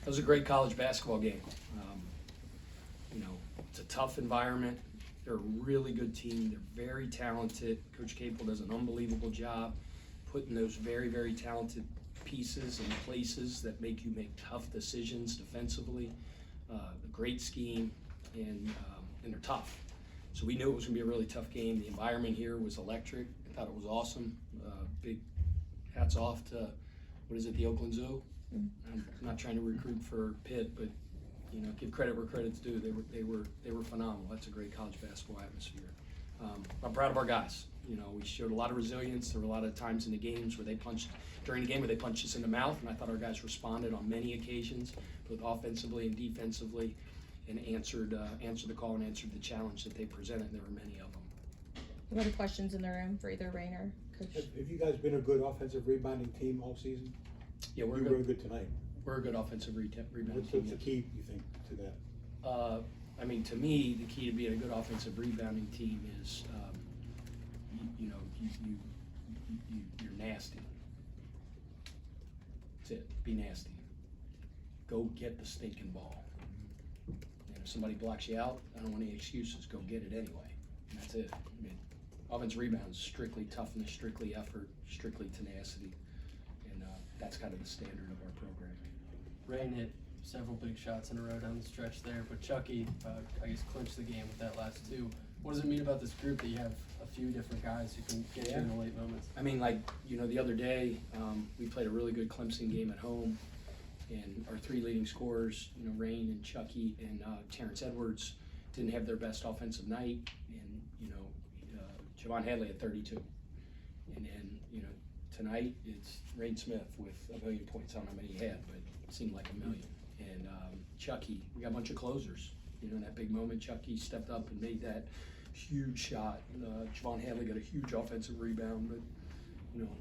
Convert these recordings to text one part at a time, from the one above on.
That was a great college basketball game. You know, it's a tough environment. They're a really good team. They're very talented. Coach Capel does an unbelievable job putting those very, very talented pieces in places that make you make tough decisions defensively. A great scheme, and they're tough. So we knew it was going to be a really tough game. The environment here was electric. I thought it was awesome. Big hats off to, what is it, the Oakland Zoo? I'm not trying to recruit for Pitt, but you know, give credit where credit's due. They were phenomenal. That's a great college basketball atmosphere. I'm proud of our guys. You know, we showed a lot of resilience. There were a lot of times in the games where during the game where they punched us in the mouth, and I thought our guys responded on many occasions, both offensively and defensively, and answered the call and answered the challenge that they presented. There were many of them. Any other questions in the room for either Reyne or Coach? Have you guys been a good offensive rebounding team all season? Yeah, we're really good tonight. We're a good offensive rebounding What's team. the key, you think, to that? I mean, to me, the key to being a good offensive rebounding team is, you're nasty. That's it. Be nasty. Go get the stinking ball. And if somebody blocks you out, I don't want any excuses. Go get it anyway. And that's it. I mean, offensive rebounds, strictly toughness, strictly effort, strictly tenacity. And that's kind of the standard of our program. Reyne hit several big shots in a row down the stretch there, but Chucky, I guess, clinched the game with that last two. What does it mean about this group that you have a few different guys who can get you in the late moments? I mean, like, you know, the other day, we played a really good Clemson game at home, and our three leading scorers, you know, Reyne and Chucky and Terrence Edwards, didn't have their best offensive night, and, you know, Javon Hadley had 32. And then, you know, tonight, it's Reyne Smith with 1 million points. I don't know how many he had, but it seemed like 1 million. And Chucky, we got a bunch of closers. You know, in that big moment, Chucky stepped up and made that huge shot. Javon Hadley got a huge offensive rebound, but, you know,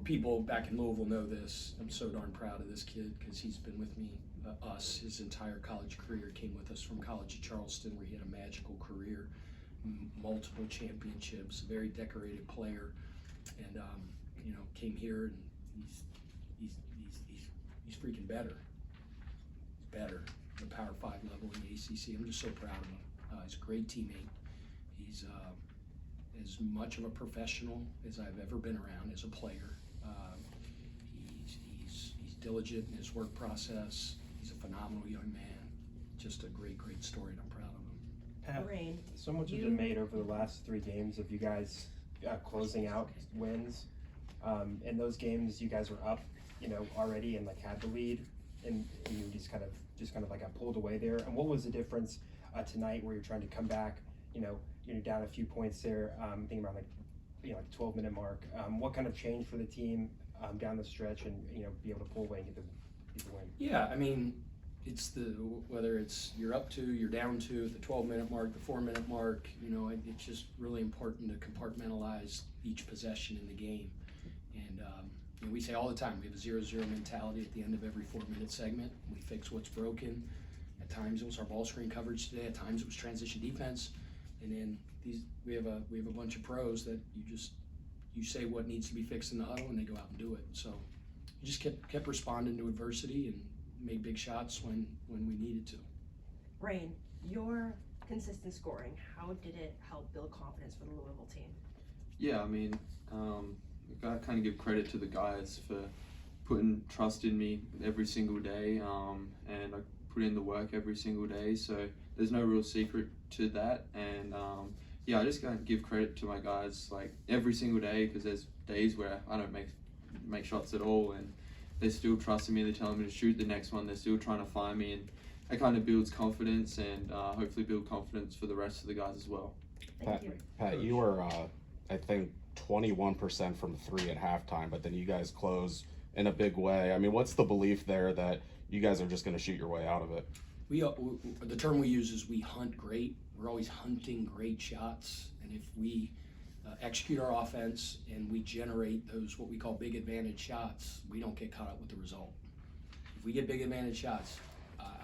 people back in Louisville know this. I'm so darn proud of this kid because he's been with me, his entire college career. Came with us from college at Charleston, where he had a magical career, multiple championships, a very decorated player, and you know, came here and he's freaking better. He's better at the Power 5 level in the ACC. I'm just so proud of him. He's a great teammate. He's as much of a professional as I've ever been around as a player. He's diligent in his work process. He's a phenomenal young man. Just a great story, and I'm proud of him. Pat, Reyne, so much has been made over the last 3 games of you guys closing out wins. In those games, you guys were up, you know, already and like had the lead, and you just kind of like got pulled away there. And what was the difference tonight, where you're trying to come back? You know, you're down a few points there. Thinking about like, you know, like 12-minute mark. What kind of changed for the team down the stretch, and you know, be able to pull away and get the win? Yeah, I mean, it's whether it's you're up 2, you're down 2 at the 12-minute mark, the 4-minute mark. You know, it's just really important to compartmentalize each possession in the game. And you know, we say all the time, we have a 0-0 mentality at the end of every 4-minute segment. We fix what's broken. At times it was our ball screen coverage today. At times it was transition defense. And then we have a bunch of pros that you say what needs to be fixed in the huddle, and they go out and do it. So you just kept responding to adversity and made big shots when we needed to. Reyne, your consistent scoring, how did it help build confidence for the Louisville team? Yeah, I mean, I gotta kind of give credit to the guys for putting trust in me every single day, and I put in the work every single day. So there's no real secret to that, and yeah, I just gotta give credit to my guys like every single day, because there's days where I don't make shots at all, and they're still trusting me. They're telling me to shoot the next one. They're still trying to find me, and it kind of builds confidence, and hopefully build confidence for the rest of the guys as well. Thank you. Pat, you were I think 21% from 3 at halftime, but then you guys close in a big way. I mean, what's the belief there that you guys are just going to shoot your way out of it? The term we use is we hunt great. We're always hunting great shots, and if we execute our offense and we generate those what we call big advantage shots, we don't get caught up with the result. If we get big advantage shots,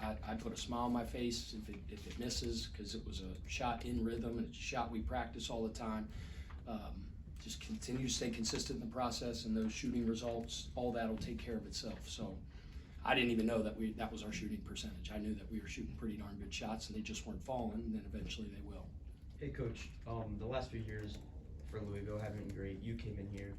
I put a smile on my face if it misses, because it was a shot in rhythm and it's a shot we practice all the time. Just continue to stay consistent in the process, and those shooting results, all that will take care of itself. So I didn't even know that was our shooting percentage. I knew that we were shooting pretty darn good shots, and they just weren't falling, and then eventually they will. Hey coach, the last few years for Louisville haven't been great. You came in here.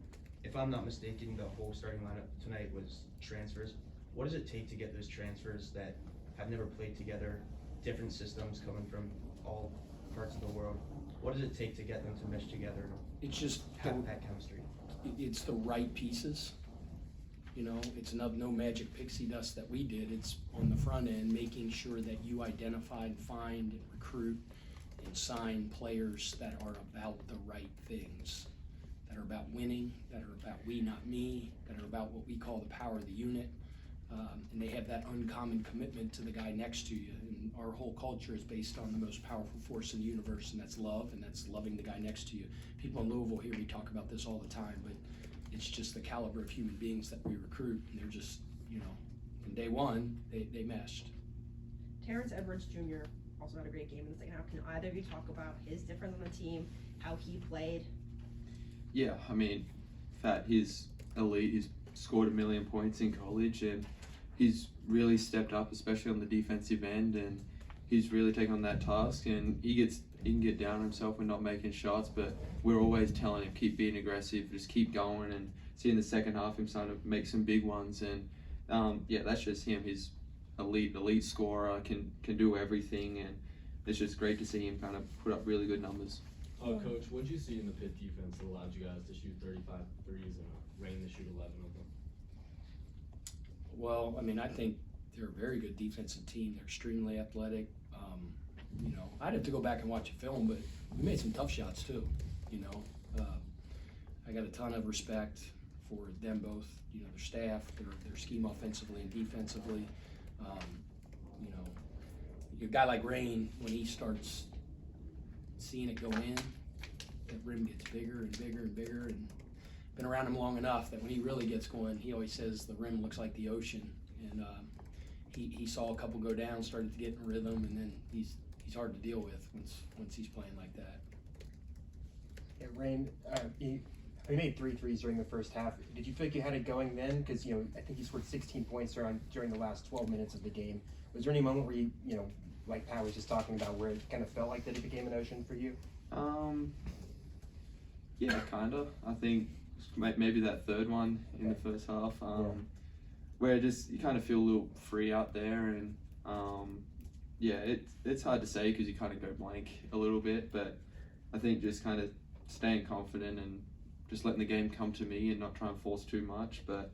If I'm not mistaken, the whole starting lineup tonight was transfers. What does it take to get those transfers that have never played together, different systems coming from all parts of the world? What does it take to get them to mesh together and It's just have that chemistry? it's the right pieces. You know, it's no magic pixie dust that we did. It's on the front end, making sure that you identify and find and recruit and sign players that are about the right things, that are about winning, that are about we, not me, that are about what we call the power of the unit. And they have that uncommon commitment to the guy next to you. And our whole culture is based on the most powerful force in the universe, and that's love, and that's loving the guy next to you. People in Louisville hear me talk about this all the time, but it's just the caliber of human beings that we recruit, and they're just, you know, from day one, they meshed. Terrence Edwards Jr. also had a great game in the second half. Can either of you talk about his difference on the team, how he played? Yeah, I mean, he's elite. He's scored 1 million points in college, and he's really stepped up, especially on the defensive end, and he's really taken on that task, and he can get down on himself when not making shots, but we're always telling him, keep being aggressive, just keep going, and see in the second half him starting to make some big ones, and yeah, that's just him. He's elite scorer, can do everything, and it's just great to see him kind of put up really good numbers. Coach, what did you see in the Pitt defense that allowed you guys to shoot 35 threes and Reyne to shoot 11 of them? Well, I mean, I think they're a very good defensive team. They're extremely athletic. You know, I'd have to go back and watch a film, but we made some tough shots too. You know, I got a ton of respect for them both. You know, their staff, their scheme offensively and defensively. You know, a guy like Reyne, when he starts seeing it go in, that rim gets bigger and bigger and bigger, and been around him long enough that when he really gets going, he always says the rim looks like the ocean. And he saw a couple go down, started to get in rhythm, and then he's hard to deal with once he's playing like that. Yeah, Reyne, he made 3 threes during the first half. Did you feel like you had it going then? Because, you know, I think he scored 16 points during the last 12 minutes of the game. Was there any moment where you know, like Pat was just talking about, where it kind of felt like that it became an ocean for you? Yeah, kind of. I think maybe that third one in the first half, where you kind of feel a little free out there, and yeah, it's hard to say because you kind of go blank a little bit, but I think just kind of staying confident and just letting the game come to me and not try and force too much. But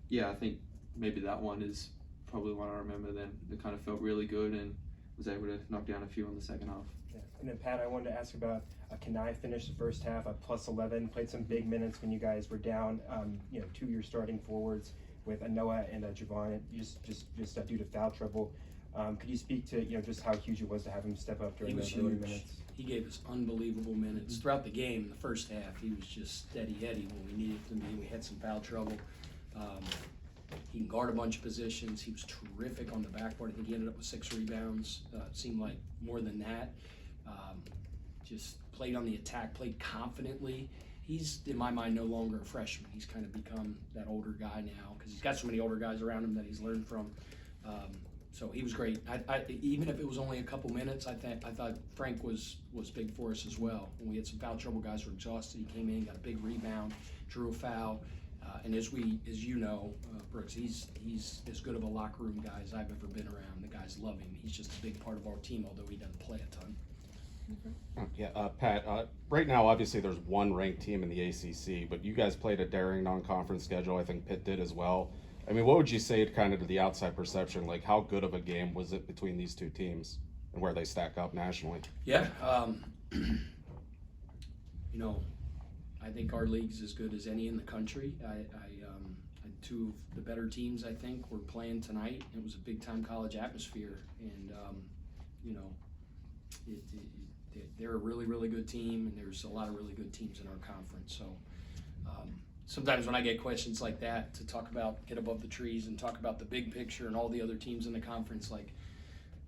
yeah, I think maybe that one is probably one I remember then. It kind of felt really good and was able to knock down a few in the second half. Yeah. And then Pat, I wanted to ask about Kenai finished the first half at plus 11, played some big minutes when you guys were down. You know, 2 of your starting forwards with a Noah and a Javon, just due to foul trouble. Could you speak to, you know, just how huge it was to have him step up during those early minutes? He gave us unbelievable minutes throughout the game. In the first half, he was just steady Eddie when we needed him to be. We had some foul trouble. He can guard a bunch of positions. He was terrific on the backboard. I think he ended up with 6 rebounds. It seemed like more than that. Just played on the attack, played confidently. He's, in my mind, no longer a freshman. He's kind of become that older guy now because he's got so many older guys around him that he's learned from. So he was great. Even if it was only a couple minutes, I thought Frank was big for us as well. When we had some foul trouble, guys were exhausted. He came in, got a big rebound, drew a foul, and as you know, Brooks, he's as good of a locker room guy as I've ever been around. The guys love him. He's just a big part of our team, although he doesn't play a ton. Yeah, Pat, right now obviously there's one ranked team in the ACC, but you guys played a daring non-conference schedule. I think Pitt did as well. I mean, what would you say kind of to the outside perception, like how good of a game was it between these two teams and where they stack up nationally? Yeah, you know, I think our league's as good as any in the country. Two of the better teams, I think, were playing tonight. It was a big-time college atmosphere, and you know, they're a really, really good team, and there's a lot of really good teams in our conference. So sometimes when I get questions like that to talk about, get above the trees and talk about the big picture and all the other teams in the conference, like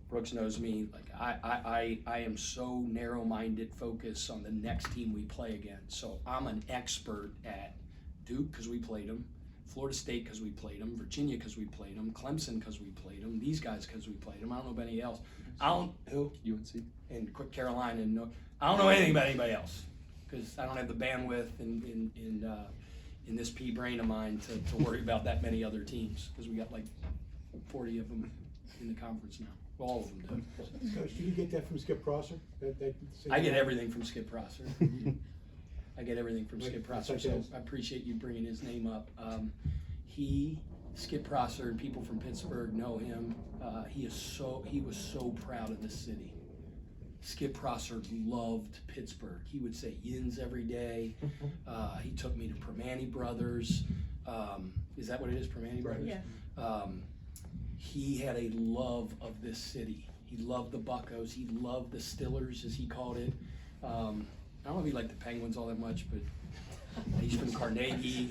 Brooks knows me, like I am so narrow-minded, focused on the next team we play against. So I'm an expert at Duke because we played them, Florida State because we played them, Virginia because we played them, Clemson because we played them, these guys because we played them. I don't know about any else. I don't who UNC. and Carolina. And I don't know anything about anybody else because I don't have the bandwidth in this pea brain of mine to worry about that many other teams because we got like 40 of them in the conference now. Well, all of them do. Coach, did you get that from Skip Prosser? I get everything from Skip Prosser. I get everything from Skip Prosser, Such so as? I appreciate you bringing his name up. Skip Prosser, and people from Pittsburgh know him. He was so proud of this city. Skip Prosser loved Pittsburgh. He would say yins every day. He took me to Permane Brothers. Is that what it is, Permane Brothers? Yeah. He had a love of this city. He loved the Buccos. He loved the Stillers, as he called it. I don't know if he liked the Penguins all that much, but he's from Carnegie.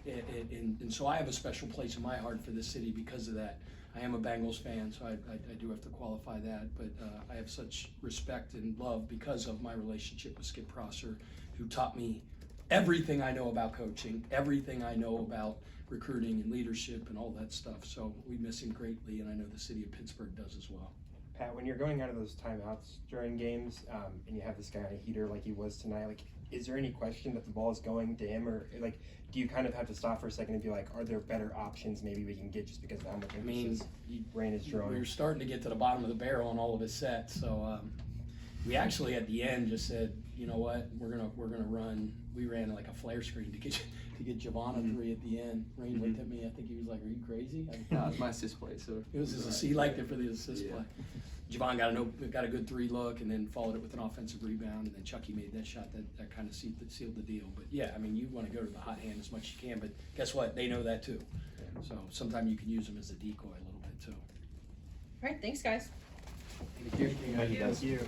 And so I have a special place in my heart for this city because of that. I am a Bengals fan, so I do have to qualify that. But I have such respect and love because of my relationship with Skip Prosser, who taught me everything I know about coaching, everything I know about recruiting and leadership and all that stuff. So we miss him greatly, and I know the city of Pittsburgh does as well. Pat, when you're going out of those timeouts during games, and you have this guy on a heater like he was tonight, like, is there any question that the ball is going to him, or like, do you kind of have to stop for a second and be like, are there better options maybe we can get just because of how much emphasis Reyne is drawing? We were starting to get to the bottom of the barrel on all of his sets, so we actually at the end just said, you know what, we're gonna run. We ran like a flare screen to get Javon a three at the end. Reyne looked at me. I think he was like, "Are you crazy?" No, it's my assist play, so It was his, he liked it for the assist play. Javon got a good three look and then followed it with an offensive rebound, and then Chucky made that shot that kind of sealed the deal. But yeah, I mean, you want to go to the hot hand as much as you can, but guess what? They know that too. So sometimes you can use them as a decoy a little bit too. All right, thanks, guys. Thank you. Thank you, guys. Thank you.